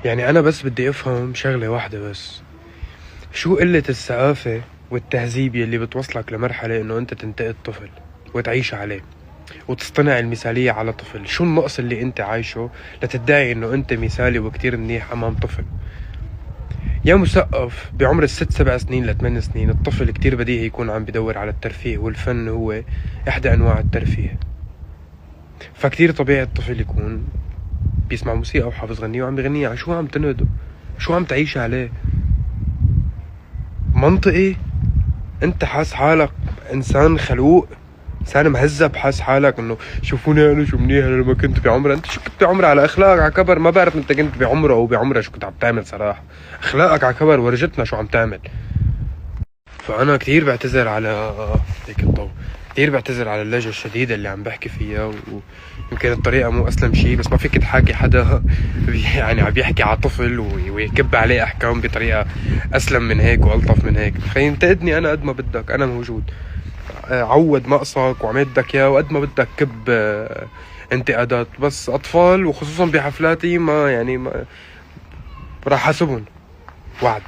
يعني أنا بس بدي أفهم شغلة واحدة بس، شو قلة الثقافة والتهذيب يلي بتوصلك لمرحلة إنه أنت تنتقد طفل وتعيش عليه وتصطنع المثالية على طفل؟ شو النقص اللي أنت عايشه لتدعي إنه أنت مثالي وكتير منيح أمام طفل؟ يا مثقف بعمر ال6 7 سنين ل8 سنين، الطفل كتير بديهي يكون عم بدور على الترفيه، والفن هو إحدى أنواع الترفيه. فكتير طبيعي الطفل يكون بيسمع موسيقى وحافظ غنية وعم بغنيها. على شو عم تنقده؟ شو عم تعيش عليه؟ منطقي؟ انت حاس حالك انسان خلوق، انسان مهذب، حاس حالك انه شوفوني انا شو منيح لما كنت بعمره؟ انت شو كنت بعمره على اخلاقك على كبر؟ ما بعرف انت كنت بعمره او بعمره شو كنت عم تعمل صراحه. اخلاقك على كبر ورجتنا شو عم تعمل. فانا كثير بعتذر على هيك الضوء، كثير بعتذر على اللهجه الشديده اللي عم بحكي فيها، ويمكن الطريقه مو اسلم شيء، بس ما فيك تحاكي حدا يعني عم بيحكي على طفل ويكب عليه احكام بطريقه اسلم من هيك والطف من هيك. خلينا انتقدني انا قد ما بدك، انا موجود. عود مقصك وعمل بدك اياه وقد ما بدك كب انتقادات، بس اطفال وخصوصا بحفلاتي ما يعني ما راح اسبهم. وعد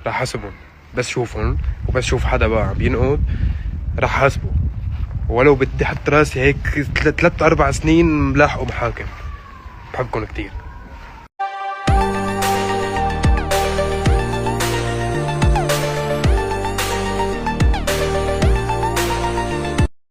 راح اسبهم، بس شوفهم وبس شوف حدا بقى عم ينقد راح حاسبه، ولو بدي احط راسي هيك 3 4 سنين ملاحقه محاكم. بحبكم كتير.